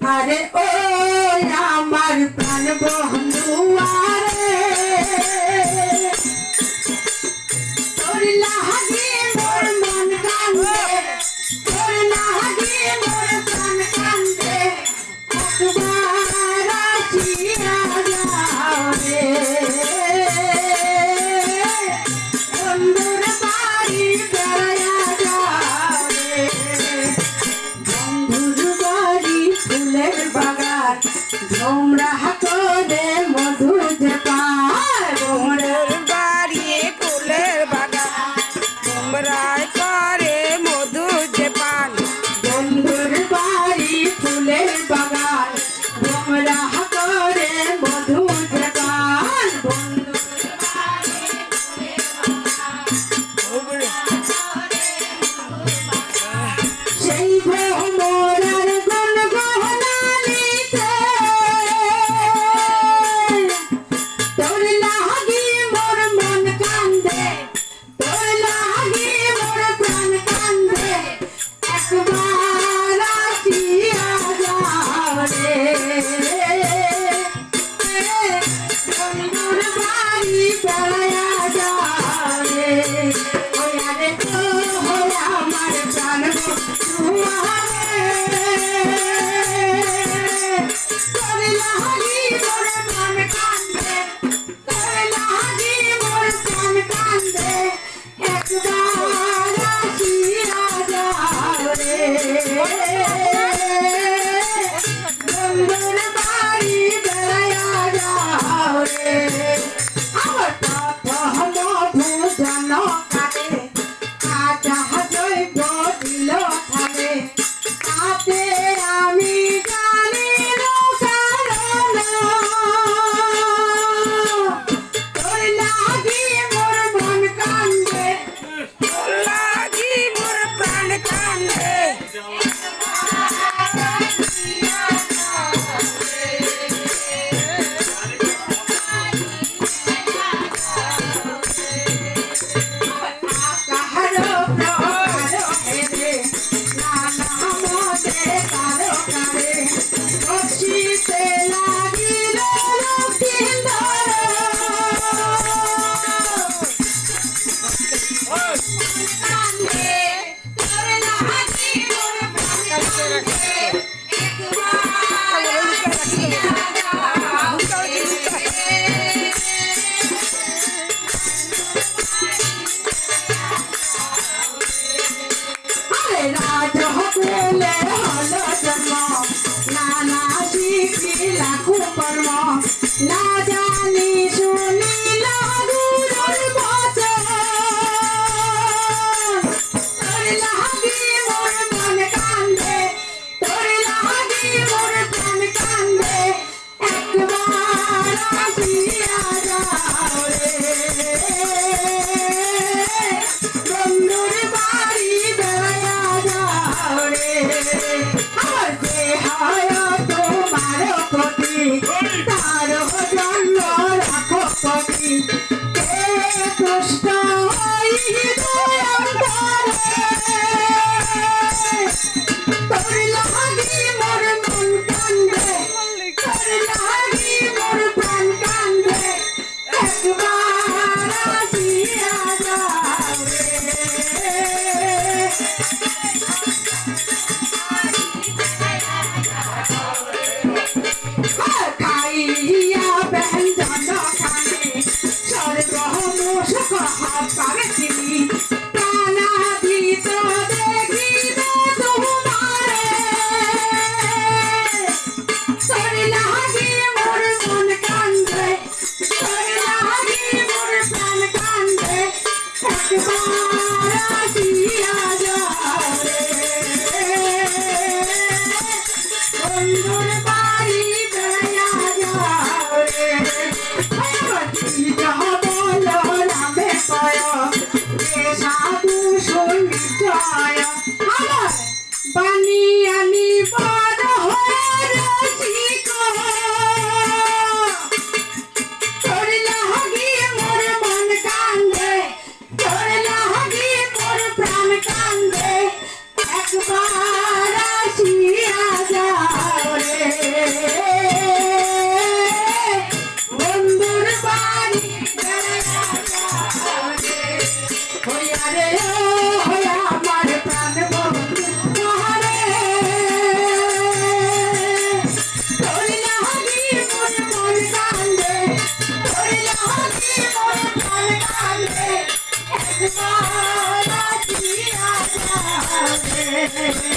আরে ও আমার প্রাণ বন্ধু আরে তোর লাগি মোর মন কান্দে তোর লাগি মোর প্রাণ কান্দে একবার আসিয়া যাও রে বন্ধুর বাড়ি বেড়াইয়া যাও রে বন্ধুর বাড়ি ফুলের বাগান তোমরা করে মধু যে পায় বন্ধুর বাড়ি ফুলের বাগান তোমরাই করে মধু যে পান বন্ধুর বাড়ি ফুলের বাগান তোমরা করে মধু যে পান বন্ধুর বাড়ি সেই ভ্রমরার গুণ গহনালিতে আরে ও আমার প্রাণ বন্ধু আরে তোর লাগি মোর মন কান্দে তোর লাগি মোর প্রাণ কান্দে একবার আসিয়া যাবে